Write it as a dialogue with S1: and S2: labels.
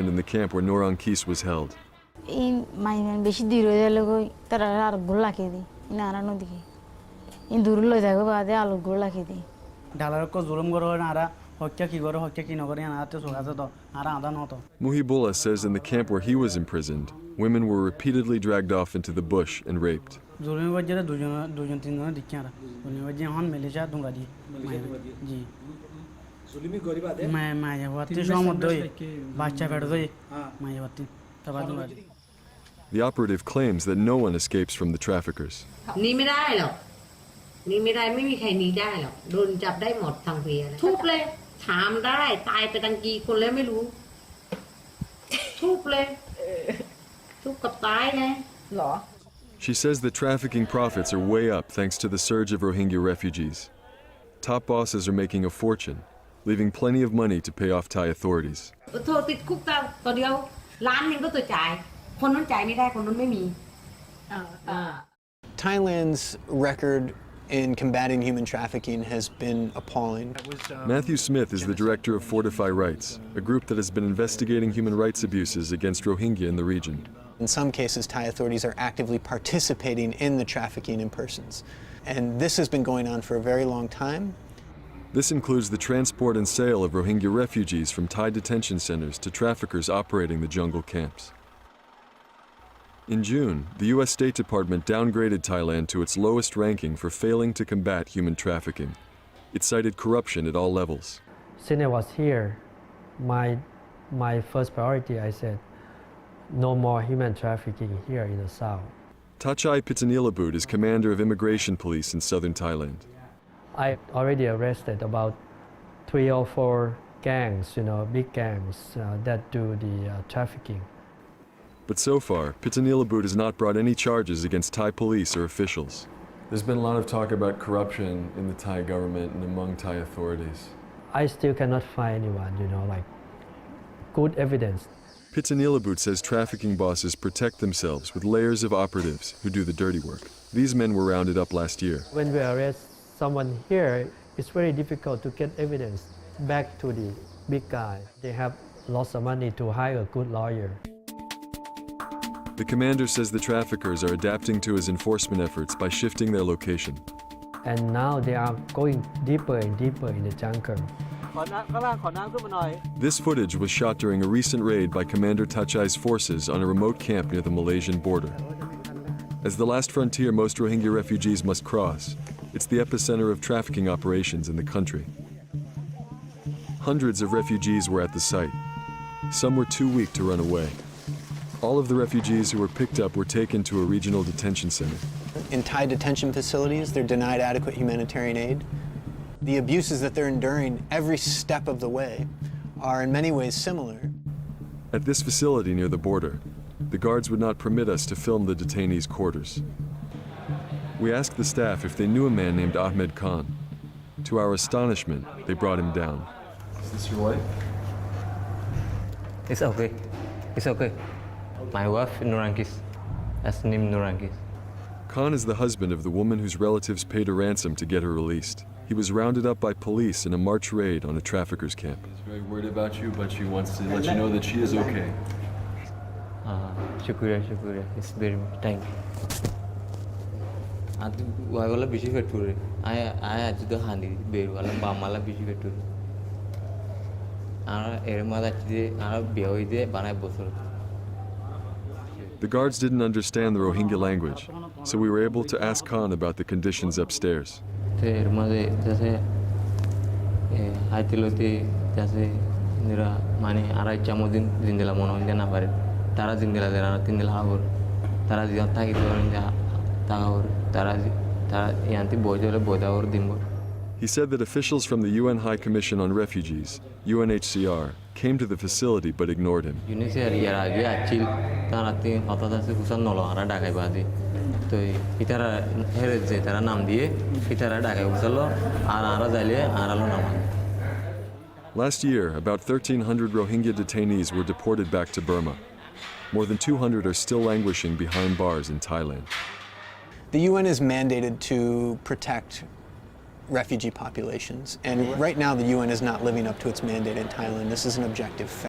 S1: women in the camp where Nur Ankis was held. Muhibullah says in the camp where he was imprisoned, women were repeatedly dragged off into the bush and raped. The operative claims that no one escapes from the traffickers. She says the trafficking profits are way up thanks to the surge of Rohingya refugees. Top bosses are making a fortune, leaving plenty of money to pay off Thai authorities.
S2: Thailand's record in combating human trafficking has been appalling.
S1: Matthew Smith is the director of Fortify Rights, a group that has been investigating human rights abuses against Rohingya in the region.
S2: In some cases, Thai authorities are actively participating in the trafficking in persons. And this has been going on for a very long time.
S1: This includes the transport and sale of Rohingya refugees from Thai detention centers to traffickers operating the jungle camps. In June, the U.S. State Department downgraded Thailand to its lowest ranking for failing to combat human trafficking. It cited corruption at all levels.
S3: Since I was here, my first priority, I said, no more human trafficking here in the south.
S1: Tachai Pitanilabut is commander of immigration police in southern Thailand.
S3: I already arrested about 3 or 4 gangs, big gangs that do the trafficking.
S1: But so far, Pitanilabut has not brought any charges against Thai police or officials. There's been a lot of talk about corruption in the Thai government and among Thai authorities.
S3: I still cannot find anyone, like good evidence.
S1: Pitanilabut says trafficking bosses protect themselves with layers of operatives who do the dirty work. These men were rounded up last year.
S3: When we arrest someone here, it's very difficult to get evidence back to the big guy. They have lots of money to hire a good lawyer.
S1: The commander says the traffickers are adapting to his enforcement efforts by shifting their location.
S3: And now they are going deeper and deeper in the jungle.
S1: This footage was shot during a recent raid by Commander Tachai's forces on a remote camp near the Malaysian border. As the last frontier most Rohingya refugees must cross, it's the epicenter of trafficking operations in the country. Hundreds of refugees were at the site. Some were too weak to run away. All of the refugees who were picked up were taken to a regional detention center.
S2: In Thai detention facilities, they're denied adequate humanitarian aid. The abuses that they're enduring every step of the way are in many ways similar.
S1: At this facility near the border, the guards would not permit us to film the detainees' quarters. We asked the staff if they knew a man named Ahmed Khan. To our astonishment, they brought him down. Is this your wife?
S4: It's okay. It's okay. My wife, Nur Ankis. That's named Nur Ankis.
S1: Khan is the husband of the woman whose relatives paid a ransom to get her released. He was rounded up by police in a March raid on a traffickers camp. She's very worried about you, but she wants to let you know that she is okay.
S4: Shukriya. It's very much. Thank you. I wala busy veture. I ajuda handi beru wala bamala busy veture. Ara ermada chide ara biyoide banai bosor.
S1: The guards didn't understand the Rohingya language, so we were able to ask Khan about the conditions upstairs. He said that officials from the UN High Commission on Refugees, UNHCR, came to the facility but ignored him. Last year, about 1,300 Rohingya detainees were deported back to Burma. More than 200 are still languishing behind bars in Thailand.
S2: The UN is mandated to protect refugee populations, and right now the UN is not living up to its mandate in Thailand. This is an objective fact.